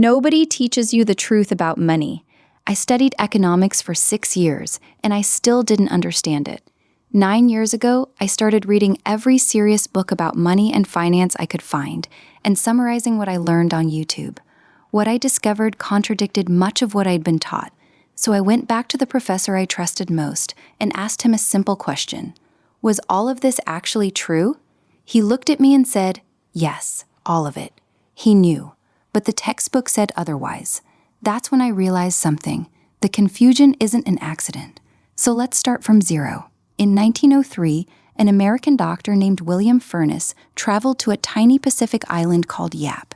Nobody teaches you the truth about money. I studied economics for 6 years, and I still didn't understand it. 9 years ago, I started reading every serious book about money and finance I could find, and summarizing what I learned on YouTube. What I discovered contradicted much of what I'd been taught, so I went back to the professor I trusted most and asked him a simple question. Was all of this actually true? He looked at me and said, yes, all of it. He knew, but the textbook said otherwise. That's when I realized something. The confusion isn't an accident. So let's start from zero. In 1903, an American doctor named William Furness traveled to a tiny Pacific island called Yap.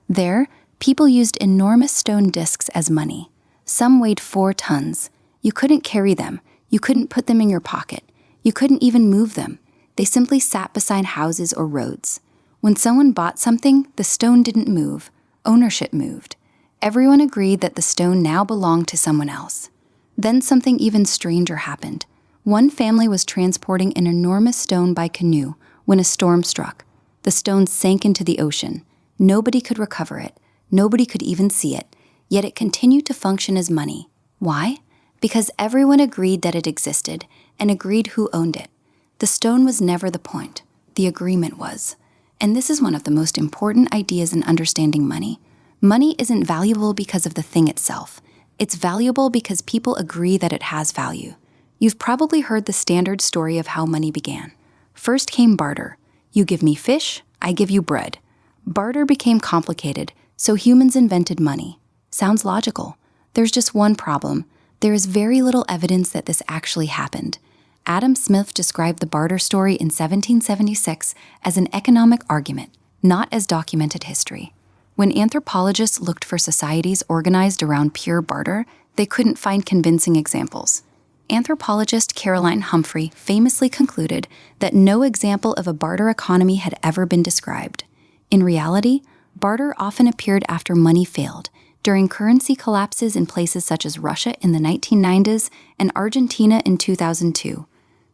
There, people used enormous stone discs as money. Some weighed 4 tons. You couldn't carry them. You couldn't put them in your pocket. You couldn't even move them. They simply sat beside houses or roads. When someone bought something, the stone didn't move. Ownership moved. Everyone agreed that the stone now belonged to someone else. Then something even stranger happened. One family was transporting an enormous stone by canoe when a storm struck. The stone sank into the ocean. Nobody could recover it. Nobody could even see it. Yet it continued to function as money. Why? Because everyone agreed that it existed and agreed who owned it. The stone was never the point. The agreement was. And this is one of the most important ideas in understanding money. Money isn't valuable because of the thing itself. It's valuable because people agree that it has value. You've probably heard the standard story of how money began. First came barter. You give me fish, I give you bread. Barter became complicated, so humans invented money. Sounds logical. There's just one problem. There is very little evidence that this actually happened. Adam Smith described the barter story in 1776 as an economic argument, not as documented history. When anthropologists looked for societies organized around pure barter, they couldn't find convincing examples. Anthropologist Caroline Humphrey famously concluded that no example of a barter economy had ever been described. In reality, barter often appeared after money failed, during currency collapses in places such as Russia in the 1990s and Argentina in 2002.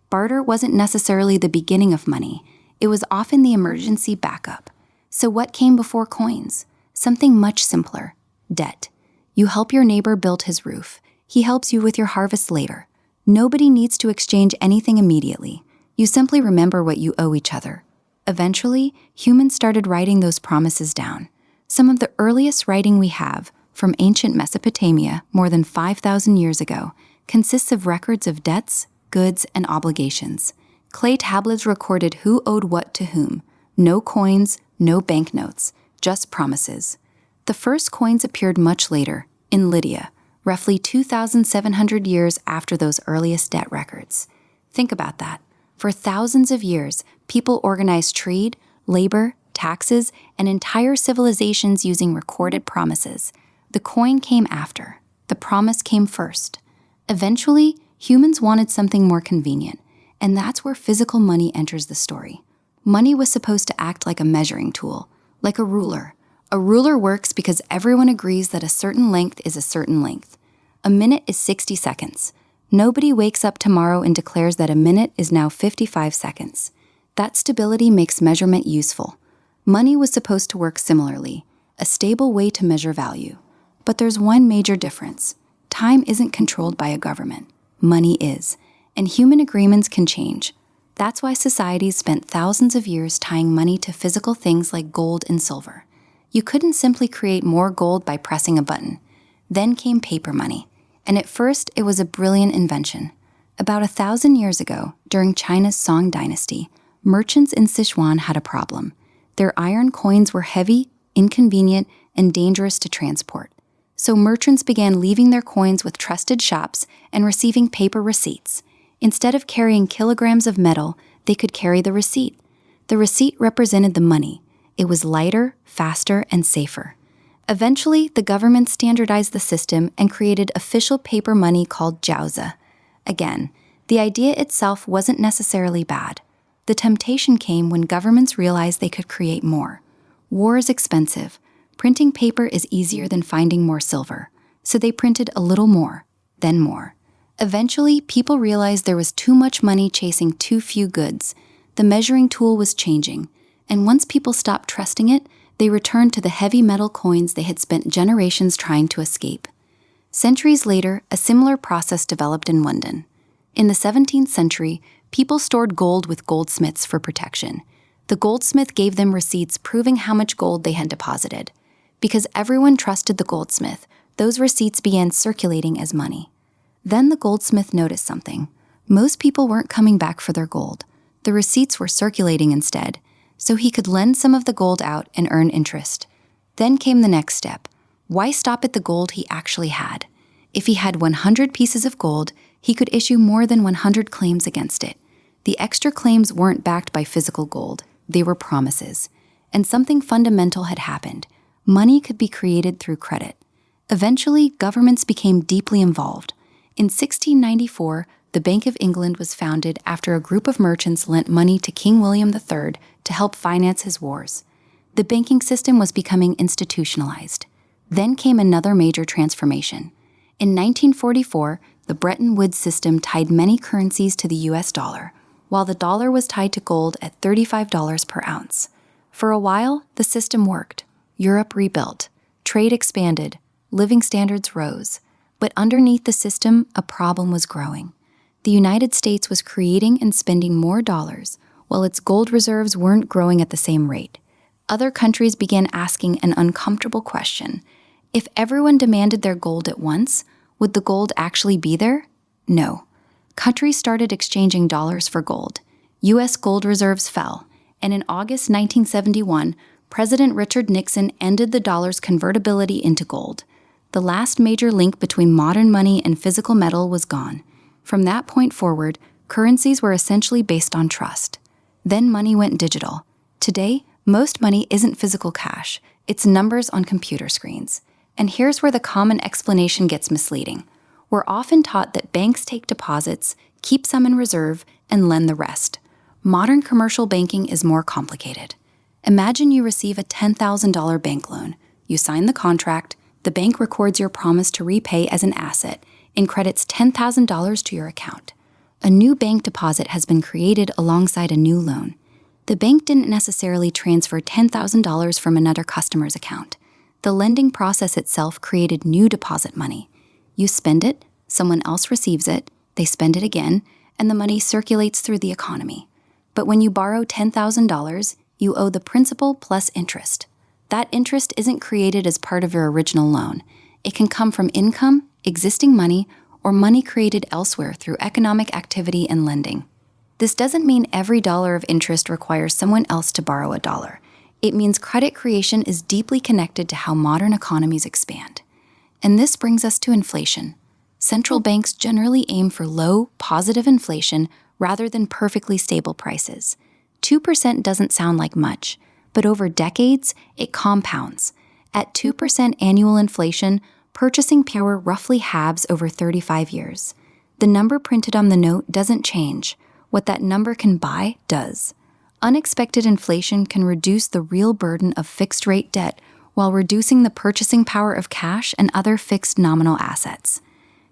Barter wasn't necessarily the beginning of money. It was often the emergency backup. So what came before coins? Something much simpler: debt. You help your neighbor build his roof. He helps you with your harvest later. Nobody needs to exchange anything immediately. You simply remember what you owe each other. Eventually, humans started writing those promises down. Some of the earliest writing we have, from ancient Mesopotamia more than 5,000 years ago, consists of records of debts, goods, and obligations. Clay tablets recorded who owed what to whom. No coins, no banknotes, just promises. The first coins appeared much later, in Lydia, roughly 2,700 years after those earliest debt records. Think about that. For thousands of years, people organized trade, labor, taxes, and entire civilizations using recorded promises. The coin came after. The promise came first. Eventually, humans wanted something more convenient, and that's where physical money enters the story. Money was supposed to act like a measuring tool, like a ruler. A ruler works because everyone agrees that a certain length is a certain length. A minute is 60 seconds. Nobody wakes up tomorrow and declares that a minute is now 55 seconds. That stability makes measurement useful. Money was supposed to work similarly, a stable way to measure value. But there's one major difference. Time isn't controlled by a government. Money is, and human agreements can change. That's why societies spent thousands of years tying money to physical things like gold and silver. You couldn't simply create more gold by pressing a button. Then came paper money, and at first it was a brilliant invention. About 1,000 years ago, during China's Song dynasty, merchants in Sichuan had a problem. Their iron coins were heavy, inconvenient, and dangerous to transport. So merchants began leaving their coins with trusted shops and receiving paper receipts. Instead of carrying kilograms of metal, they could carry the receipt. The receipt represented the money. It was lighter, faster, and safer. Eventually, the government standardized the system and created official paper money called jiaozi. Again, the idea itself wasn't necessarily bad. The temptation came when governments realized they could create more. War is expensive. Printing paper is easier than finding more silver, so they printed a little more, then more. Eventually, people realized there was too much money chasing too few goods. The measuring tool was changing, and once people stopped trusting it, They returned to the heavy metal coins they had spent generations trying to escape. Centuries later, a similar process developed in London. In the 17th century, people stored gold with goldsmiths for protection. The goldsmith gave them receipts proving how much gold they had deposited. Because everyone trusted the goldsmith, those receipts began circulating as money. Then the goldsmith noticed something. Most people weren't coming back for their gold. The receipts were circulating instead, so he could lend some of the gold out and earn interest. Then came the next step. Why stop at the gold he actually had? If he had 100 pieces of gold, he could issue more than 100 claims against it. The extra claims weren't backed by physical gold. They were promises. And something fundamental had happened. Money could be created through credit. Eventually, governments became deeply involved. In 1694, the Bank of England was founded after a group of merchants lent money to King William III to help finance his wars. The banking system was becoming institutionalized. Then came another major transformation. In 1944, the Bretton Woods system tied many currencies to the US dollar, while the dollar was tied to gold at $35 per ounce. For a while, the system worked. Europe rebuilt. Trade expanded. Living standards rose. But underneath the system, a problem was growing. The United States was creating and spending more dollars, while its gold reserves weren't growing at the same rate. Other countries began asking an uncomfortable question. If everyone demanded their gold at once, would the gold actually be there? No. Countries started exchanging dollars for gold. U.S. gold reserves fell, and in August 1971, President Richard Nixon ended the dollar's convertibility into gold. The last major link between modern money and physical metal was gone. From that point forward, currencies were essentially based on trust. Then money went digital. Today, most money isn't physical cash. It's numbers on computer screens. And here's where the common explanation gets misleading. We're often taught that banks take deposits, keep some in reserve, and lend the rest. Modern commercial banking is more complicated. Imagine you receive a $10,000 bank loan. You sign the contract, the bank records your promise to repay as an asset, and credits $10,000 to your account. A new bank deposit has been created alongside a new loan. The bank didn't necessarily transfer $10,000 from another customer's account. The lending process itself created new deposit money. You spend it, someone else receives it, they spend it again, and the money circulates through the economy. But when you borrow $10,000, you owe the principal plus interest. That interest isn't created as part of your original loan. It can come from income, existing money, or money created elsewhere through economic activity and lending. This doesn't mean every dollar of interest requires someone else to borrow a dollar. It means credit creation is deeply connected to how modern economies expand. And this brings us to inflation. Central banks generally aim for low, positive inflation rather than perfectly stable prices. 2% doesn't sound like much, but over decades, it compounds. At 2% annual inflation, purchasing power roughly halves over 35 years. The number printed on the note doesn't change. What that number can buy does. Unexpected inflation can reduce the real burden of fixed-rate debt while reducing the purchasing power of cash and other fixed nominal assets.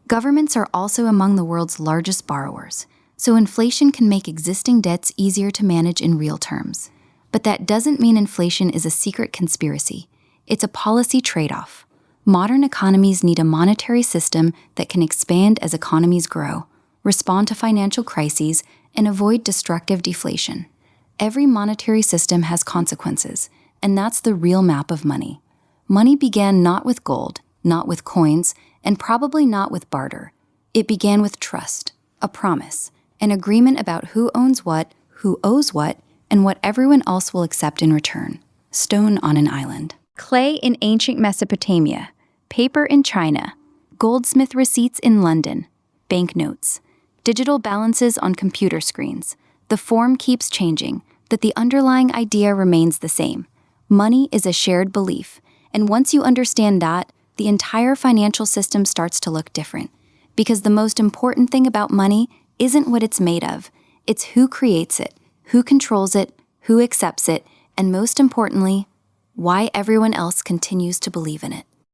Governments are also among the world's largest borrowers, so inflation can make existing debts easier to manage in real terms. But that doesn't mean inflation is a secret conspiracy. It's a policy trade-off. Modern economies need a monetary system that can expand as economies grow, respond to financial crises, and avoid destructive deflation. Every monetary system has consequences, and that's the real map of money. Money began not with gold, not with coins, and probably not with barter. It began with trust, a promise, an agreement about who owns what, who owes what, and what everyone else will accept in return. Stone on an island. Clay in ancient Mesopotamia. Paper in China. Goldsmith receipts in London. Banknotes. Digital balances on computer screens. The form keeps changing, but the underlying idea remains the same. Money is a shared belief, and once you understand that, the entire financial system starts to look different. Because the most important thing about money isn't what it's made of, it's who creates it, who controls it, who accepts it, and most importantly, why everyone else continues to believe in it.